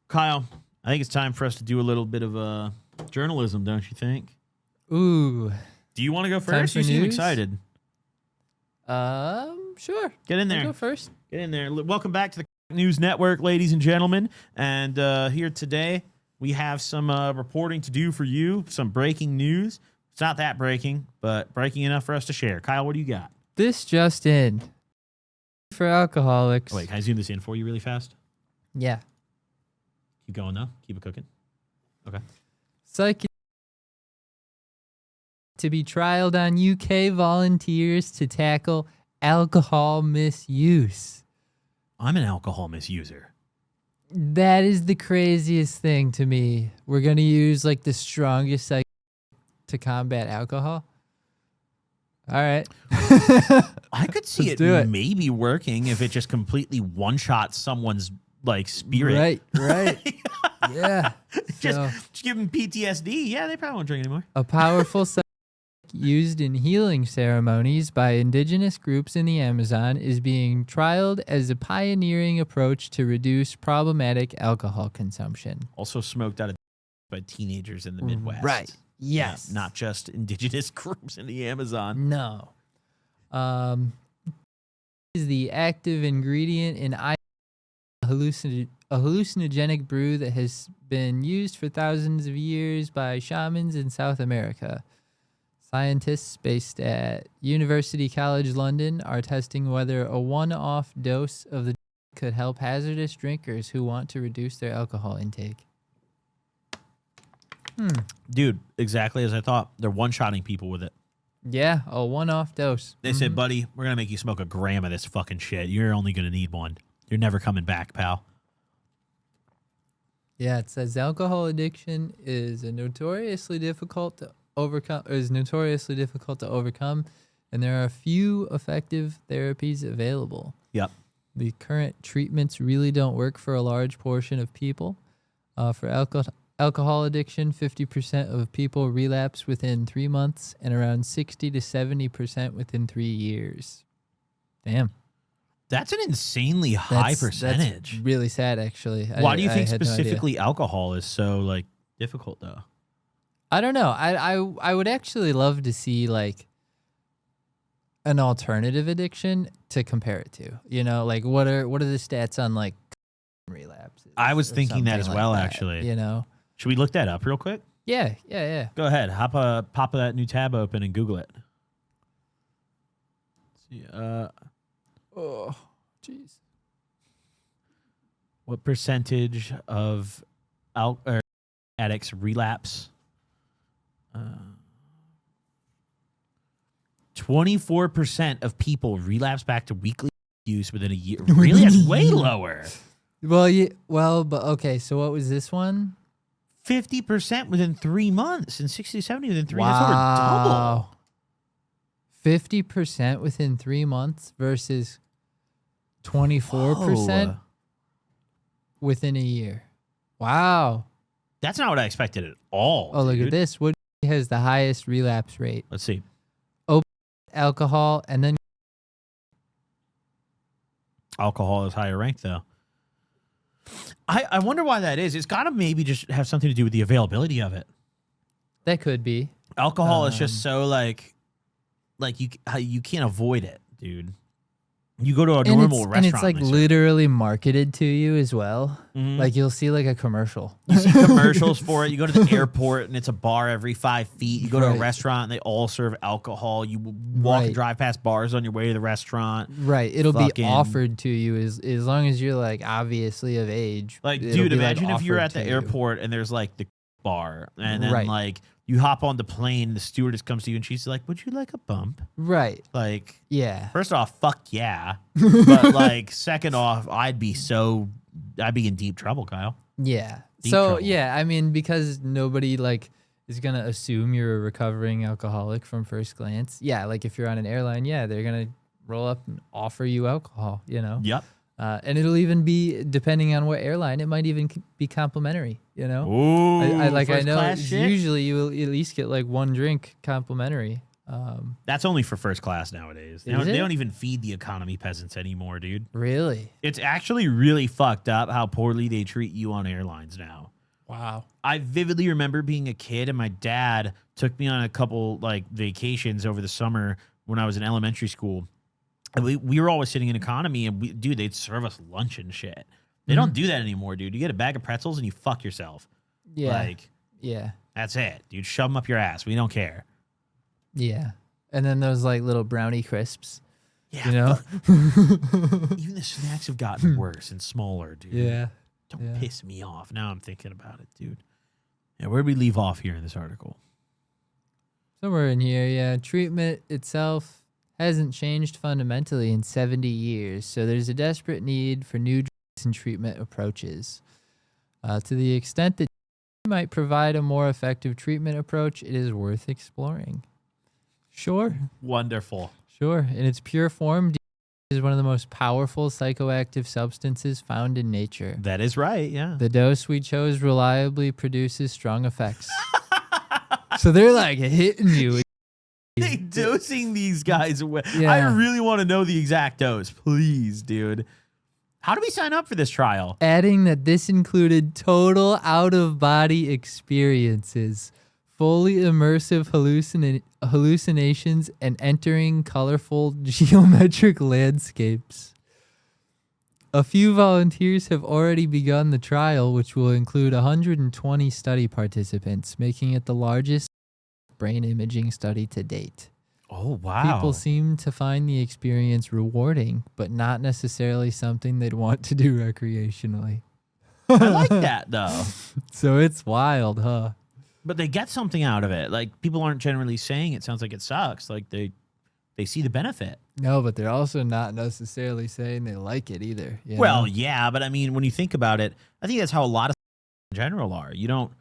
Kyle, I think it's time for us to do a little bit of journalism, don't you think? Ooh. Do you want to go first? You seem excited. Sure. Get in there. I'll go first. Get in there. Welcome back to the News Network, ladies and gentlemen. And here today, we have some reporting to do for you, some breaking news. It's not that breaking, but breaking enough for us to share. Kyle, what do you got? This just in. For alcoholics. Wait, can I zoom this in for you really fast? Yeah. Keep going, though. Keep it cooking. Okay. Psych to be trialed on UK volunteers to tackle alcohol misuse. I'm an alcohol misuser. That is the craziest thing to me. We're going to use like the strongest psych to combat alcohol. All right. I could see it maybe working if it just completely one-shots someone's like spirit. Right. Yeah. Just give them PTSD. Yeah, they probably won't drink anymore. A powerful psych used in healing ceremonies by indigenous groups in the Amazon is being trialed as a pioneering approach to reduce problematic alcohol consumption. Also smoked out of by teenagers in the Midwest. Right. Yes. Not just indigenous groups in the Amazon. No. Is the active ingredient in a hallucinogenic brew that has been used for thousands of years by shamans in South America. Scientists based at University College London are testing whether a one-off dose of the could help hazardous drinkers who want to reduce their alcohol intake. Dude, exactly as I thought. They're one-shotting people with it. Yeah, a one-off dose. They said, buddy, we're going to make you smoke a gram of this fucking shit. You're only going to need one. You're never coming back, pal. Yeah, it says alcohol addiction is notoriously difficult to overcome, and there are a few effective therapies available. Yep. The current treatments really don't work for a large portion of people. For alcohol addiction, 50% of people relapse within 3 months and around 60 to 70% within 3 years. Damn. That's an insanely high percentage. That's really sad, actually. Why do you think specifically alcohol is so like difficult, though? I don't know. I would actually love to see like an alternative addiction to compare it to. You know, like what are the stats on like relapses? I was thinking that as well, actually. You know, should we look that up real quick? Yeah. Go ahead, pop that new tab open and Google it. Let's see, oh, jeez. What percentage of addicts relapse? 24% of people relapse back to weekly use within a year. Really? That's way lower. But okay, so what was this one? 50% within 3 months and 60 to 70 within 3 months. That's over double. 50% within 3 months versus 24% within a year. Wow. That's not what I expected at all. Oh, look at this. What has the highest relapse rate? Let's see. Alcohol, and then alcohol is higher ranked, though. I wonder why that is. It's got to maybe just have something to do with the availability of it. That could be. Alcohol is just so like you can't avoid it, dude. You go to a normal restaurant. And it's like literally marketed to you as well. Mm-hmm. Like you'll see like a commercial. You see commercials for it. You go to the airport and it's a bar every 5 feet. You go to a restaurant and they all serve alcohol. You walk and drive past bars on your way to the restaurant. Right. It'll be offered to you as long as you're like obviously of age. Like, dude, imagine if you're at the airport and there's like the bar and then like you hop on the plane, the stewardess comes to you and she's like, "Would you like a bump?" Right. Like, yeah. First off, fuck yeah. But like, second off, I'd be in deep trouble, Kyle. Yeah. Trouble. Yeah, I mean, because nobody like is gonna assume you're a recovering alcoholic from first glance. Yeah, like if you're on an airline, they're gonna roll up and offer you alcohol. You know. Yep. And it'll even be, depending on what airline, it might even be complimentary, you know? Ooh, I know usually you will at least get like one drink complimentary. That's only for first class nowadays. They don't even feed the economy peasants anymore, dude. Really? It's actually really fucked up how poorly they treat you on airlines now. Wow. I vividly remember being a kid and my dad took me on a couple like vacations over the summer when I was in elementary school. And we were always sitting in economy and they'd serve us lunch and shit. They don't do that anymore, dude. You get a bag of pretzels and you fuck yourself. Yeah. Like, yeah. That's it, dude. Shove them up your ass. We don't care. Yeah. And then those like little brownie crisps. Yeah. You know? Even the snacks have gotten worse and smaller, dude. Yeah. Don't piss me off. Now I'm thinking about it, dude. Yeah, where did we leave off here in this article? Somewhere in here, yeah. Treatment itself hasn't changed fundamentally in 70 years, so there's a desperate need for new drugs and treatment approaches. To the extent that might provide a more effective treatment approach, it is worth exploring. Sure. Wonderful. Sure. In its pure form, is one of the most powerful psychoactive substances found in nature. That is right, yeah. The dose we chose reliably produces strong effects. So they're like hitting you. They dosing these guys away. Yeah. I really want to know the exact dose. Please, dude. How do we sign up for this trial? Adding that this included total out-of-body experiences, fully immersive hallucinations, and entering colorful geometric landscapes. A few volunteers have already begun the trial, which will include 120 study participants, making it the largest brain imaging study to date. Oh, wow. People seem to find the experience rewarding, but not necessarily something they'd want to do recreationally. I like that, though. So it's wild, huh? But they get something out of it. Like, people aren't generally saying it sounds like it sucks. Like, they see the benefit. No, but they're also not necessarily saying they like it either. You Well, know? yeah, but I mean, when you think about it, I think that's how a lot of in general are. You don't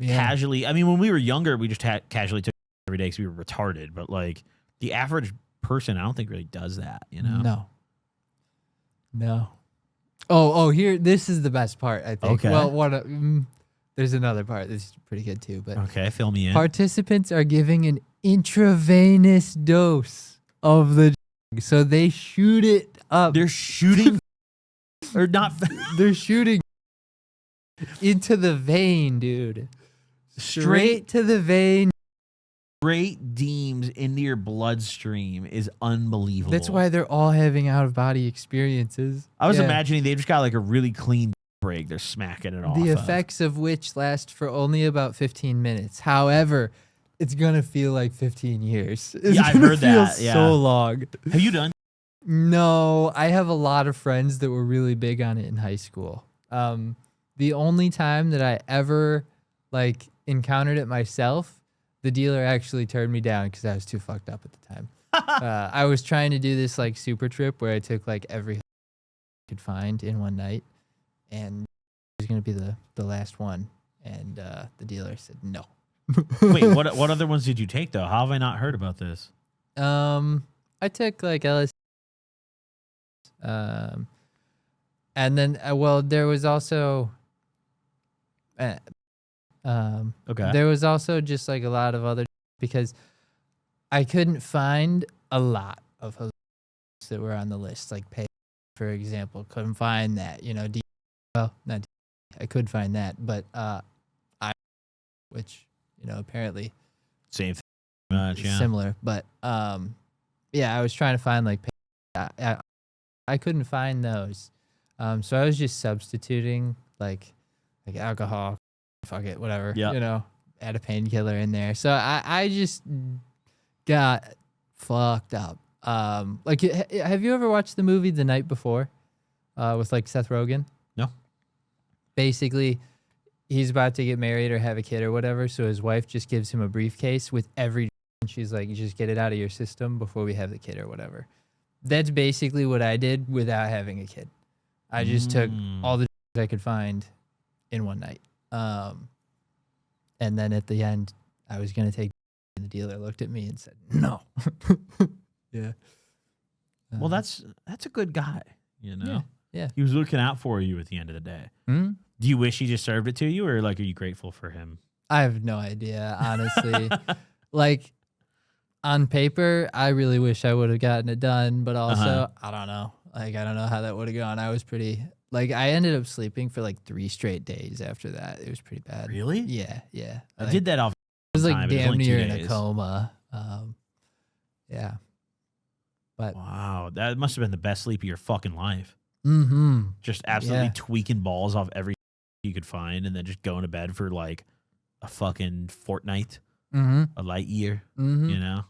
casually. I mean, when we were younger, we just casually took it every day because we were retarded. But like the average person, I don't think really does that. You know? No. Oh, here. This is the best part, I think. Okay. Well, there's another part that's pretty good too. But okay, fill me in. Participants are giving an intravenous dose of the drug, so they shoot it up. They're shooting, or not? They're shooting into the vein, dude. Straight to the vein. Straight deems into your bloodstream is unbelievable. That's why they're all having out-of-body experiences. I was imagining they just got like a really clean break. They're smacking it off. The effects of which last for only about 15 minutes. However, it's going to feel like 15 years. It's I've heard that. Yeah. So long. Have you done? No, I have a lot of friends that were really big on it in high school. The only time that I ever like encountered it myself, the dealer actually turned me down because I was too fucked up at the time. I was trying to do this like super trip where I took like every I could find in one night, and it was going to be the last one. And the dealer said no. Wait, what other ones did you take though? How have I not heard about this? I took like LSD. And then there was also Okay. there was also just like a lot of other, because I couldn't find a lot of hallucinogens that were on the list, like pay, for example. Couldn't find that, I could find that, but which apparently Same thing. Much, yeah. similar, but I was trying to find like I couldn't find those, so I was just substituting like alcohol, fuck it, whatever, add a painkiller in there. So I just got fucked up. Like, have you ever watched the movie The Night Before with like Seth Rogen? No. Basically, he's about to get married or have a kid or whatever, so his wife just gives him a briefcase with every, and she's like, you just get it out of your system before we have the kid or whatever. That's basically what I did without having a kid. I just took all the I could find in one night. And then at the end, I was going to take, and the dealer looked at me and said, no. Yeah. Well, that's a good guy, Yeah. He was looking out for you at the end of the day. Hmm? Do you wish he just served it to you, or like, are you grateful for him? I have no idea, honestly. Like, on paper, I really wish I would have gotten it done, but also I don't know. Like I don't know how that would have gone. I was pretty like I ended up sleeping for like 3 straight days after that. It was pretty bad. Really? Yeah, yeah. I did that off. It was like time, but it was damn only 2 near in a days. coma. Yeah. But Wow, that must have been the best sleep of your fucking life. Just absolutely Yeah. tweaking balls off every you could find, and then just going to bed for like a fucking fortnight, a light year. You know,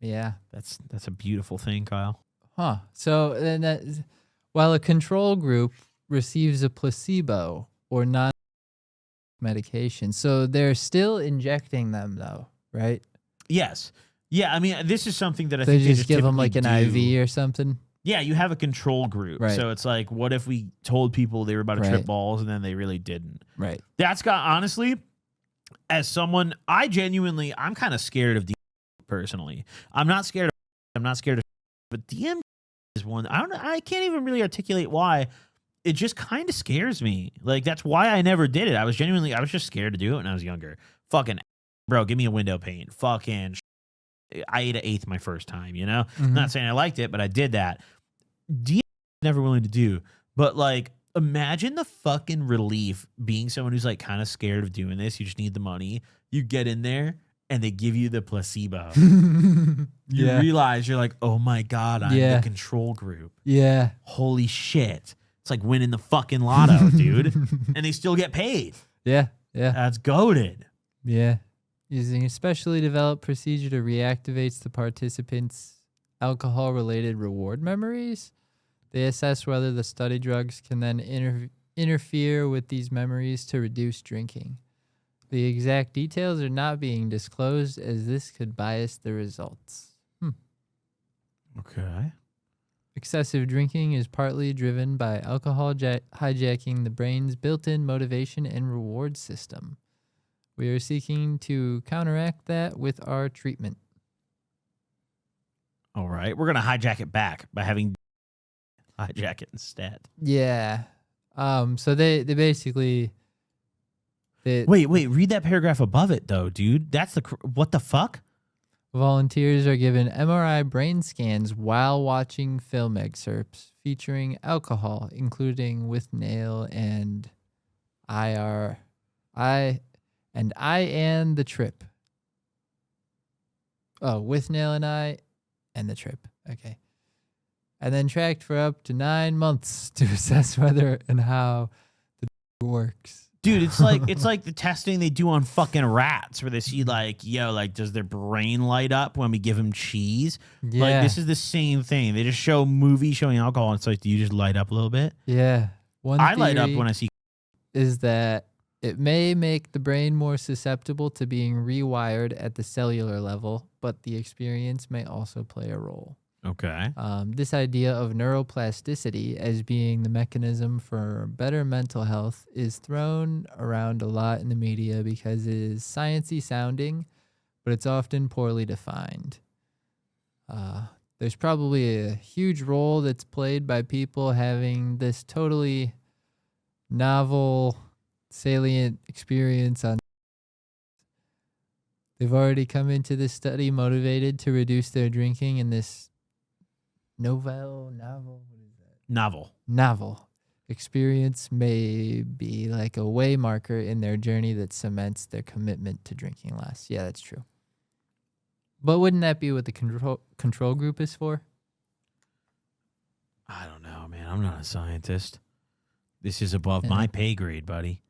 Yeah. that's a beautiful thing, Kyle. Huh. So then that, while a control group receives a placebo or non medication, so they're still injecting them though, right? Yes. Yeah, I mean, this is something that I They think they just give them typically like an do. IV or something. Yeah, you have a control group. Right. So it's like, what if we told people they were about to Right. trip balls and then they really didn't? Right. That's got, honestly, as someone, I'm kind of scared of DM personally. I'm not scared of, but DM is one, I can't even really articulate why. It just kind of scares me. Like, that's why I never did it. I was just scared to do it when I was younger. Fucking, bro, give me a window pane. Fucking, I ate an eighth my first time, you know? I'm not saying I liked it, but I did that. DM never willing to do. But, like, imagine the fucking relief being someone who's, like, kind of scared of doing this. You just need the money. You get in there, and they give you the placebo. You realize you're like, oh, my God, I'm the control group. Yeah. Holy shit. It's like winning the fucking lotto, dude. And they still get paid. Yeah. Yeah. That's goated. Yeah. Using a specially developed procedure to reactivate the participants' alcohol-related reward memories. They assess whether the study drugs can then interfere with these memories to reduce drinking. The exact details are not being disclosed as this could bias the results. Okay. Excessive drinking is partly driven by alcohol hijacking the brain's built-in motivation and reward system. We are seeking to counteract that with our treatment. All right. We're going to hijack it back by having hijack it instead. Yeah. So they basically... Wait. Read that paragraph above it, though, dude. That's what the fuck? Volunteers are given MRI brain scans while watching film excerpts featuring alcohol, including with nail and I and the trip. Oh, with nail and I and the trip. Okay. And then tracked for up to 9 months to assess whether and how the works. Dude, it's like the testing they do on fucking rats where they see like, does their brain light up when we give them cheese? Yeah. Like, this is the same thing. They just show movies showing alcohol and it's like, do you just light up a little bit? Yeah. I light up when I see. Is that it may make the brain more susceptible to being rewired at the cellular level, but the experience may also play a role. Okay. This idea of neuroplasticity as being the mechanism for better mental health is thrown around a lot in the media because it is sciencey sounding, but it's often poorly defined. There's probably a huge role that's played by people having this totally novel, salient experience on. They've already come into this study motivated to reduce their drinking, and this novel experience may be like a way marker in their journey that cements their commitment to drinking less. Yeah, that's true. But wouldn't that be what the control group is for? I don't know, man. I'm not a scientist. This is above my pay grade, buddy.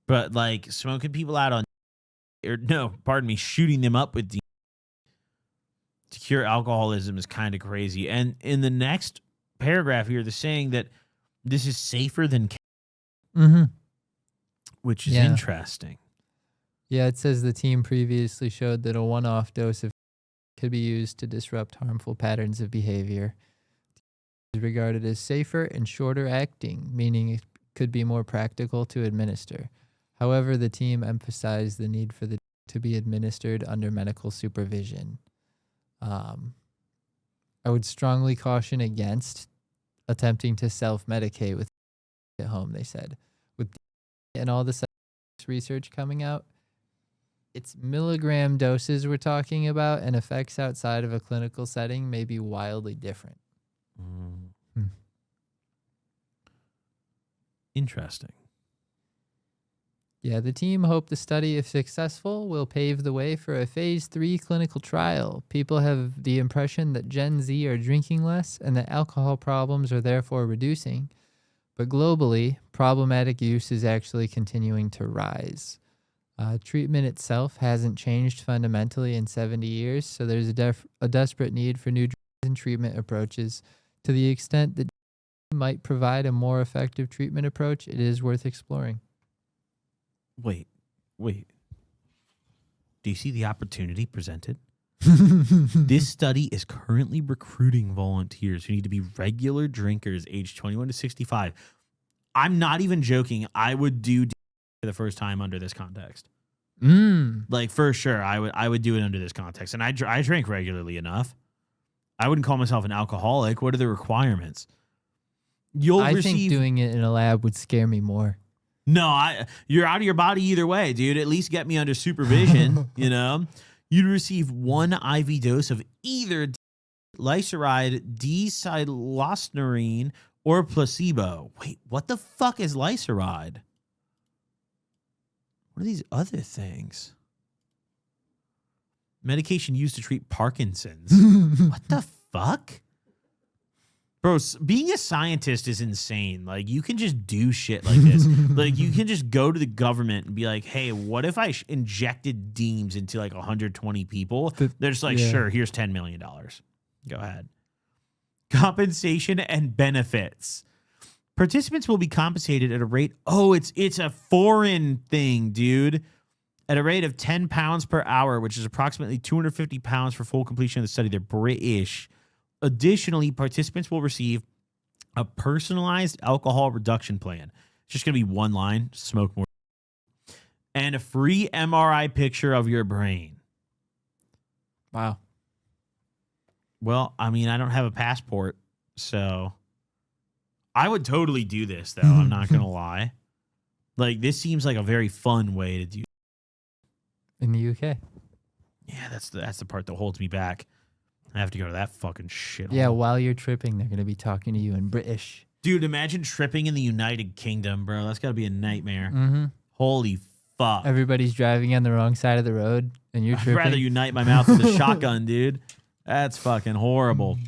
But like smoking people out on, shooting them up with to cure alcoholism is kind of crazy. And in the next paragraph here, they're saying that this is safer than which is interesting. Yeah, it says the team previously showed that a one-off dose of could be used to disrupt harmful patterns of behavior. It is regarded as safer and shorter acting, meaning it could be more practical to administer. However, the team emphasized the need for the to be administered under medical supervision. I would strongly caution against attempting to self-medicate with at home, they said. With and all this research coming out, It's milligram doses we're talking about, and effects outside of a clinical setting may be wildly different. Interesting. Yeah, the team hope the study, if successful, will pave the way for a phase 3 clinical trial. People have the impression that Gen Z are drinking less and that alcohol problems are therefore reducing. But globally, problematic use is actually continuing to rise. Treatment itself hasn't changed fundamentally in 70 years, so there's a desperate need for new drugs and treatment approaches. To the extent that might provide a more effective treatment approach, it is worth exploring. Wait. Do you see the opportunity presented? This study is currently recruiting volunteers who need to be regular drinkers aged 21 to 65. I'm not even joking. I would do for the first time under this context. Like, for sure, I would do it under this context. And I drink regularly enough. I wouldn't call myself an alcoholic. What are the requirements? I think doing it in a lab would scare me more. No, you're out of your body either way, dude. At least get me under supervision, you know? You'd receive 1 IV dose of either glyceride, D-cycloserine, or placebo. Wait, what the fuck is glyceride? What are these other things? Medication used to treat Parkinson's. What the fuck? Bro, being a scientist is insane. Like, you can just do shit like this. Like, you can just go to the government and be like, hey, what if I injected Deems into like 120 people? They're just like, sure, here's $10 million. Go ahead. Compensation and benefits. Participants will be compensated at a rate. Oh, it's a foreign thing, dude. At a rate of 10 pounds per hour, which is approximately 250 pounds for full completion of the study. They're British. Additionally, participants will receive a personalized alcohol reduction plan. It's just going to be one line, smoke more. And a free MRI picture of your brain. Wow. Well, I mean, I don't have a passport, so I would totally do this, though. I'm not going to lie. Like, this seems like a very fun way to do. In the UK. Yeah, that's the part that holds me back. I have to go to that fucking shit. Yeah, while you're tripping, they're going to be talking to you in British. Dude, imagine tripping in the United Kingdom, bro. That's got to be a nightmare. Mm-hmm. Holy fuck. Everybody's driving on the wrong side of the road, and you're tripping. I'd rather unite my mouth with a shotgun, dude. That's fucking horrible.